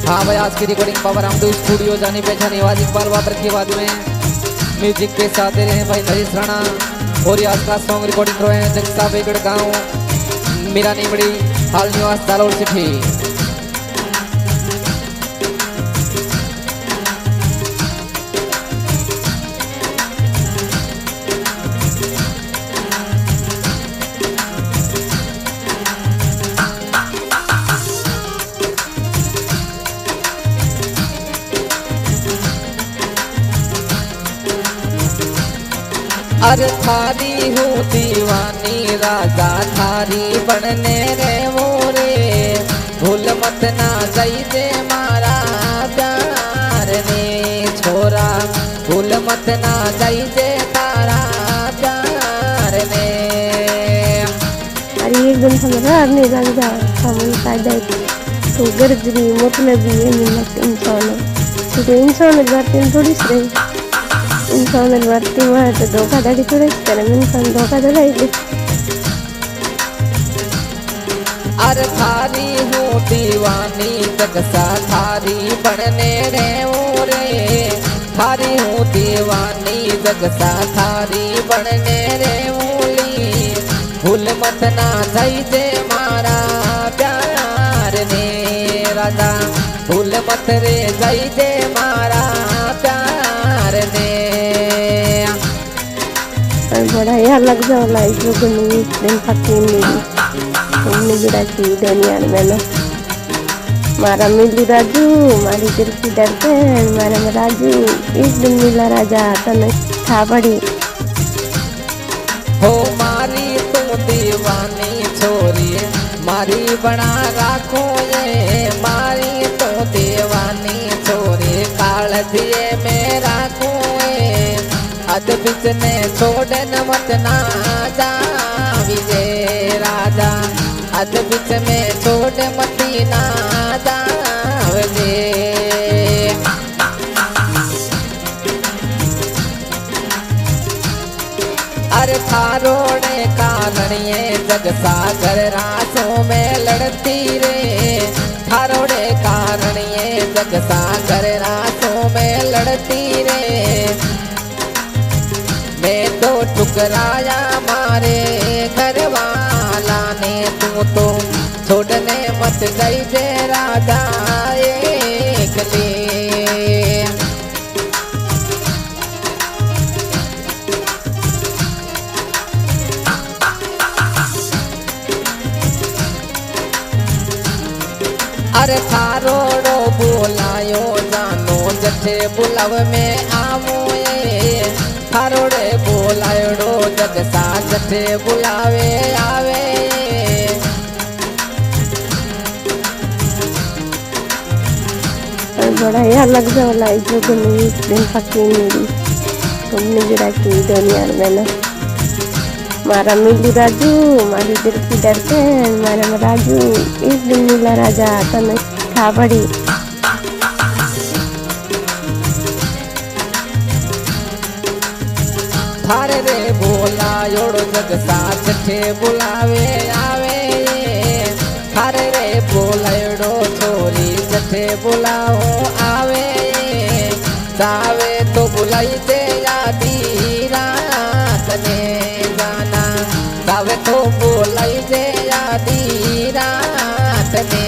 हाँ भाई, आज की रिकॉर्डिंग पावर हम तो स्टूडियो जानी पहचानी आवाज इकबाल बाबर की आवाज में म्यूजिक के साथ दे रहे हैं भाई नरेश राणा। और ये आज का सॉन्ग रिकॉर्डिंग कर रहे हैं जगसा बेगड़ गाँव मीरा नीमड़ी हाल निवास जालोर सिटी। अरे थारी हूँ दीवानी राजा थारी बनने रे मोरे, भूल मत ना जाई दे मारा प्यार ने छोरा, भूल मत ना जाई दे तारा प्यार ने। अरे एकदम समझदार नहीं राजा हम कायदा तो गर्जरी मतलब ये मिलत इंसान तो इंसान बातें थोड़ी सी इंसान वर्ती में तो धोखाधड़ी थोड़े करे इंसान धोखाधड़ी है। अरे थारी हूँ दीवानी जगसा थारी बनने रे मोरे, थारी हूँ दीवानी जगसा थारी बनने रे मोली, भूल मत ना जाई दे मारा प्यार ने राजा, भूल मत रे जाई दे मारा प्यार ने। बड़ा यार लग जाओ लाई जो गुनी दिन फकीर मिली तुमने गिरा की दुनिया में ना मारा मिली राजू मारी दिल की डरते मारा में राजू एक दिन मिला राजा तने था बड़ी हो मारी तू दीवानी छोरी मारी बना राखो ये, मारी तो दीवानी छोरी काल दिए में राखो अद बिचने छोड़ न मत ना जा विजय राजा, अद बिच में छोड़ मती ना जा विजय। अरे थारोड़े कारण ये जग सागर रासों में लड़ती रे, थारोड़े कारण ये जग सागर रासों में लड़ती रे, मैं तो ठुकराया मारे घर वाला ने तू तो छोड़ने मत गई दे राजा एक ले। अरे थारोड़ो बोलायो जानो जठे बुलाव में आवो थारोड़े बोलायोड़ो जग सा जठे बुलावे आवे। बड़ा यार लग जाओ लाई जो गुनी दिन फकीर मिली तुमने गिरा की दुनिया में ना मारा मिली राजू मारी दिल की डरते मारा में राजू एक दिन मिला राजा तने था बड़ी थारे रे बोलायोड़ो जग सा जठे बुलावे आवे, थारे रे बोलायोड़ो छोरी जठे बुलाओ आवे, जावे तो बुलाई दे यादी रात ने जाना, जावे तो बुलाई दे यादी रात ने।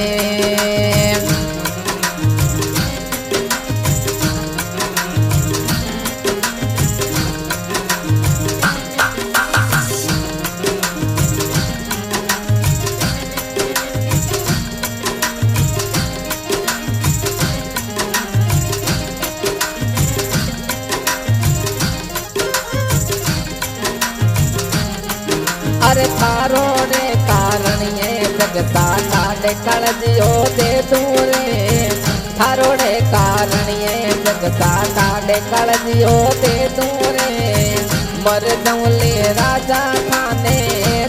अरे थारोड़े कारण ये जगता काटे कलजियो दे दूरे, थारोड़े कारण ये जगता काटे कलजियो दे दूरे, मर जौले राजा खाने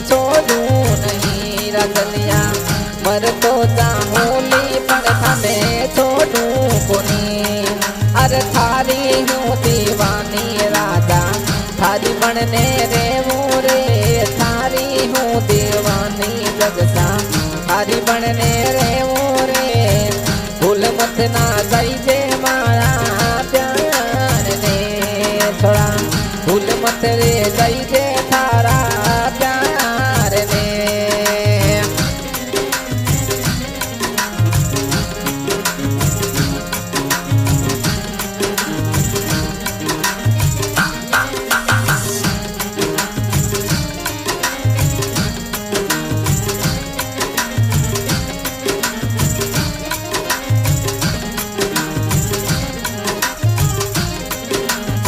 छोड़ू नहीं रजलिया, मर तो जाऊली पर खाने छोड़ू कोनी। अरे थारी हूँ दीवानी राजा थारी बनने रे मोरे, थारी हूँ दीवानी जगसा थारी बनने रे मोरे, भूल मत मत ना जाई जे मारा प्यार ने छोड़ा भूल मत रे जाई जे थारा प्यार ने।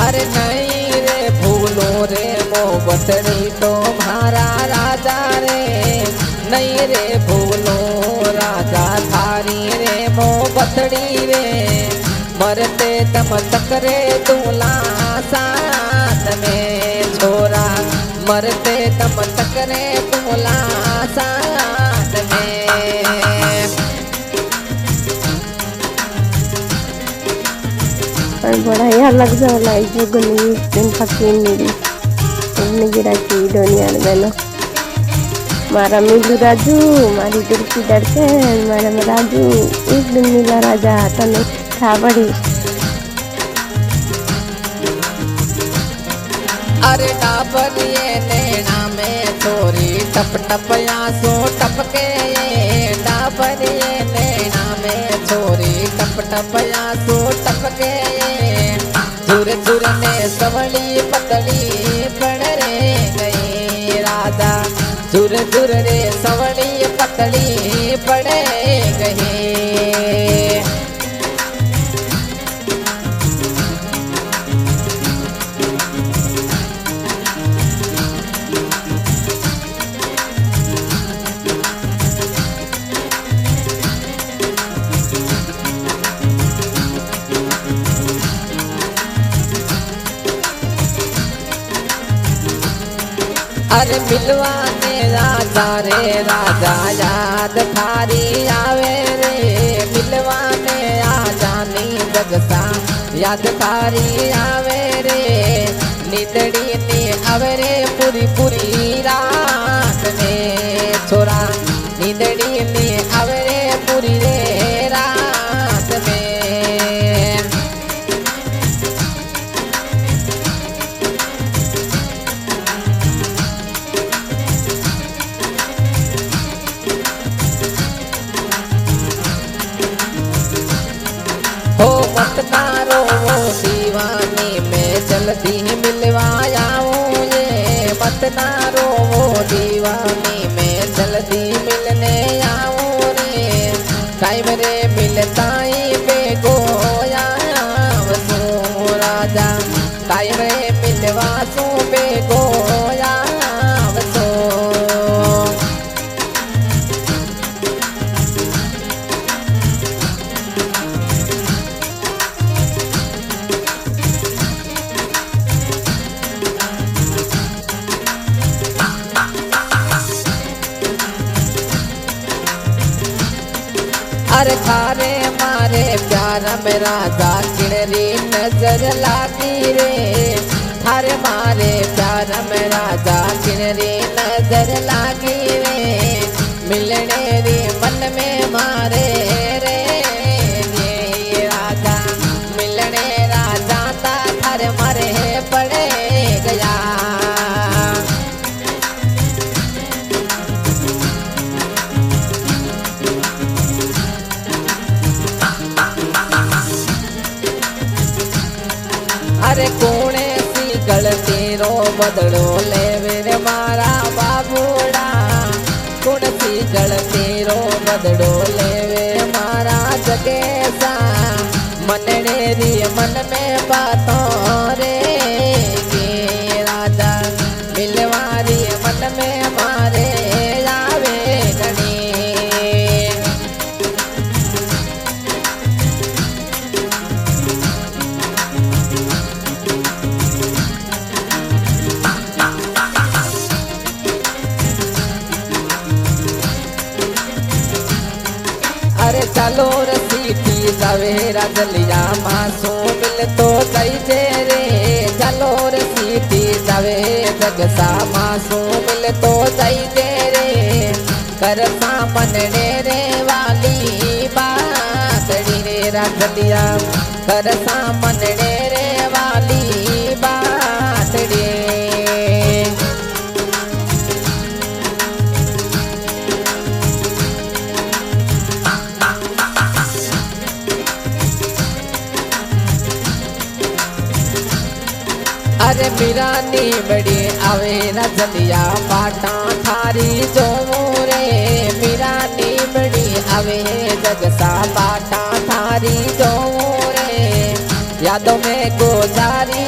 अरे नहीं रे भूलो रे मोहब्बतड़ी तो मारा राजा रे, नहीं रे भूलो राजा थारी रे मोहब्बतड़ी रे, मरते दम तक रे दूल्हा साथ में छोरा, मरते दम तक रे दूल्हा साथ में। बड़ा यार लग जाला जुगनी दिन फकीर मेरी तुमने गिरा की दुनिया में मारा मिलू राजू मारी दिल की धड़कन मारा राजू एक दिन मिला राजा तने था बड़ी। अरे डाबर ये नैना में छोरी टप टप आंसू टपके, डाबर ये नैना में छोरी टप टप आंसू टपके, झुर झुर ने सवली पतली पड़ रे गई राजा, झुर झुर रे सवली पतली पड़े गई। अरे मिलवाने राजा रे राजा याद थारी आवे रे, मिलवाने आ जानी जगता याद थारी आवे रे, निदड़ी ने आवे रे पूरी पूरी रात में छोरा, निदड़ी ने आवे रे पूरी रे रात में। हो मत नारो दीवानी में जल्दी मिलवायाऊं ये, मत नारो दीवानी में जल्दी मिलने आऊं रे, टाइम रे मिलता ही बेगो यावसू राजा, टाइम रे मिलवासू बेगो यावसू। अरे थारे मारे प्यार में राजा किड़री नजर लागी रे, थारे मारे प्यार में राजा किड़री नजर लागी रे, मिलने रे मन में मारे रे ये राजा, मिलने राजा ता थारे मारे पड़े गया। अरे कोने सी गलती रो बदलो ले मेरे मारा बाबूड़ा, कौन सी गलती रो बदलो ले मेरे मारा जगेसा, मनने री मन में बातों रे ये राजा, मिलवारी मन में मारे आवे गणी। अरे चलो रसीटी सवेरा जलिया मासू मिल तो दई जे रे, चलो रसीटी सवे जगसा मासू मिल तो दई जे रे, कर सामने रे वाली बातड़ी रे राजलिया कर सामने रे वाली बात रे। अरे मीरानी बड़ी आवे रजलिया बाटा थारी जो रे। मीरानी बड़ी आवे जगसा बाटा थारी जो रे। यादों में गुजारी